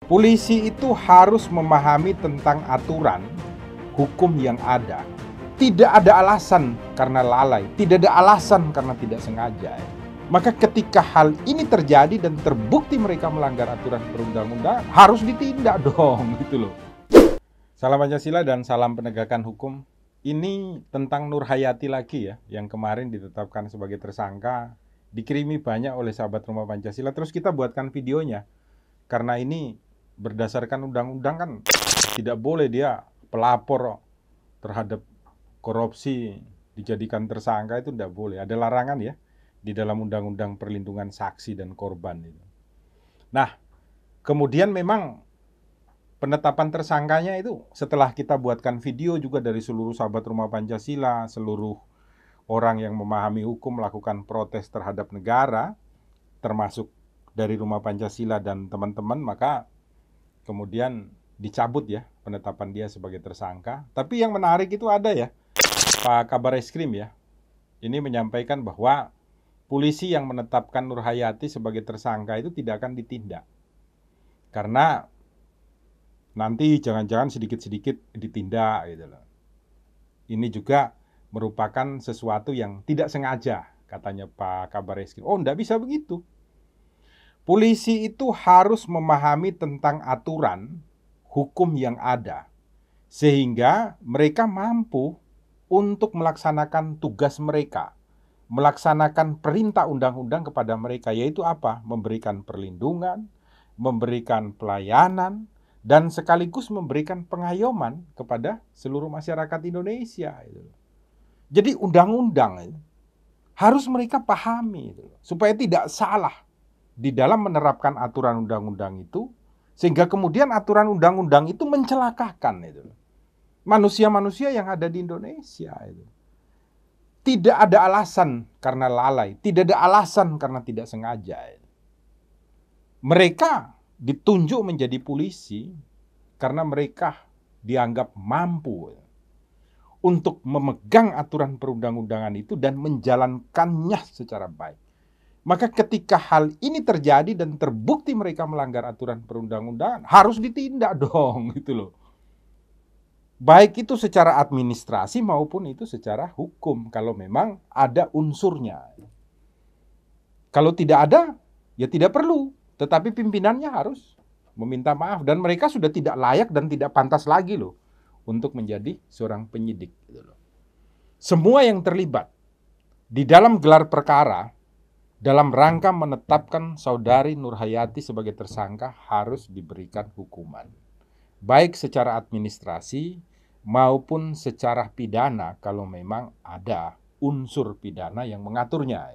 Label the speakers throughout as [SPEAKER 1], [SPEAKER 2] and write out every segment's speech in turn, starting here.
[SPEAKER 1] Polisi itu harus memahami tentang aturan hukum yang ada. Tidak ada alasan karena lalai, tidak ada alasan karena tidak sengaja. Maka ketika hal ini terjadi dan terbukti mereka melanggar aturan perundang-undangan, harus ditindak dong, gitu loh. Salam Pancasila dan salam penegakan hukum. Ini tentang Nur Hayati lagi ya, yang kemarin ditetapkan sebagai tersangka, dikirimi banyak oleh sahabat Rumah Pancasila, terus kita buatkan videonya. Karena ini berdasarkan undang-undang kan tidak boleh dia pelapor terhadap korupsi dijadikan tersangka, itu tidak boleh. Ada larangan ya di dalam Undang-Undang Perlindungan Saksi dan Korban itu. Nah, kemudian memang penetapan tersangkanya itu setelah kita buatkan video juga dari seluruh sahabat Rumah Pancasila, seluruh orang yang memahami hukum melakukan protes terhadap negara, termasuk dari Rumah Pancasila dan teman-teman, maka kemudian dicabut ya penetapan dia sebagai tersangka. Tapi yang menarik itu ada ya, Pak Kabar Eskrim ya, ini menyampaikan bahwa polisi yang menetapkan Nur Hayati sebagai tersangka itu tidak akan ditindak. Karena nanti jangan-jangan sedikit-sedikit ditindak gitu loh. Ini juga merupakan sesuatu yang tidak sengaja, katanya Pak Kabar Eskrim. Oh, enggak bisa begitu. Polisi itu harus memahami tentang aturan hukum yang ada, sehingga mereka mampu untuk melaksanakan tugas mereka, melaksanakan perintah undang-undang kepada mereka, yaitu apa? Memberikan perlindungan, memberikan pelayanan, dan sekaligus memberikan pengayoman kepada seluruh masyarakat Indonesia. Jadi undang-undang harus mereka pahami, supaya tidak salah di dalam menerapkan aturan undang-undang itu, sehingga kemudian aturan undang-undang itu mencelakakan manusia-manusia yang ada di Indonesia. Tidak ada alasan karena lalai, tidak ada alasan karena tidak sengaja. Mereka ditunjuk menjadi polisi karena mereka dianggap mampu untuk memegang aturan perundang-undangan itu dan menjalankannya secara baik. Maka ketika hal ini terjadi dan terbukti mereka melanggar aturan perundang-undangan, harus ditindak dong, gitu loh. Baik itu secara administrasi maupun itu secara hukum, kalau memang ada unsurnya. Kalau tidak ada, ya tidak perlu. Tetapi pimpinannya harus meminta maaf. Dan mereka sudah tidak layak dan tidak pantas lagi loh untuk menjadi seorang penyidik. Semua yang terlibat di dalam gelar perkara dalam rangka menetapkan saudari Nur Hayati sebagai tersangka harus diberikan hukuman, baik secara administrasi maupun secara pidana kalau memang ada unsur pidana yang mengaturnya.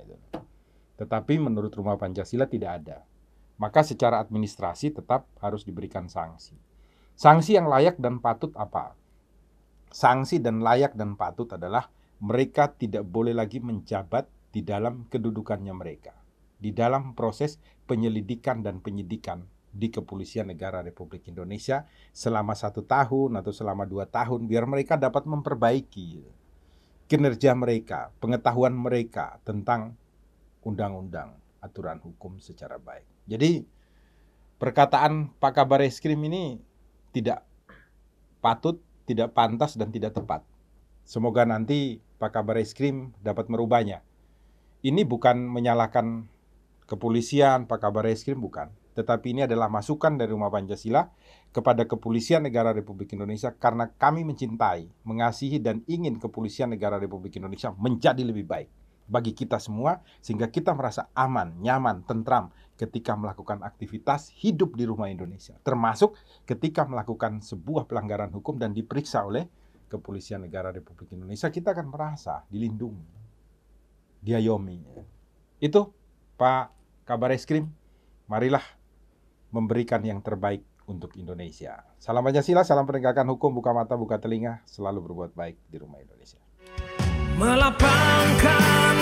[SPEAKER 1] Tetapi menurut Rumah Pancasila tidak ada. Maka secara administrasi tetap harus diberikan sanksi. Sanksi yang layak dan patut apa? Sanksi dan layak dan patut adalah mereka tidak boleh lagi menjabat di dalam kedudukannya mereka, di dalam proses penyelidikan dan penyidikan di Kepolisian Negara Republik Indonesia selama 1 tahun atau selama 2 tahun, biar mereka dapat memperbaiki kinerja mereka, pengetahuan mereka tentang undang-undang, aturan hukum secara baik. Jadi perkataan Pak Kabar Eskrim ini tidak patut, tidak pantas, dan tidak tepat. Semoga nanti Pak Kabar Eskrim dapat merubahnya. Ini bukan menyalahkan kepolisian, Pak Kabar Eskrim, bukan. Tetapi ini adalah masukan dari Rumah Pancasila kepada Kepolisian Negara Republik Indonesia karena kami mencintai, mengasihi, dan ingin Kepolisian Negara Republik Indonesia menjadi lebih baik bagi kita semua, sehingga kita merasa aman, nyaman, tentram ketika melakukan aktivitas hidup di rumah Indonesia, termasuk ketika melakukan sebuah pelanggaran hukum dan diperiksa oleh Kepolisian Negara Republik Indonesia, kita akan merasa dilindungi, diayomi. Itu Pak Kabar Eskrim, marilah memberikan yang terbaik untuk Indonesia. Salam Pancasila, salam penegakan hukum, buka mata, buka telinga, selalu berbuat baik di rumah Indonesia.
[SPEAKER 2] Melapangkan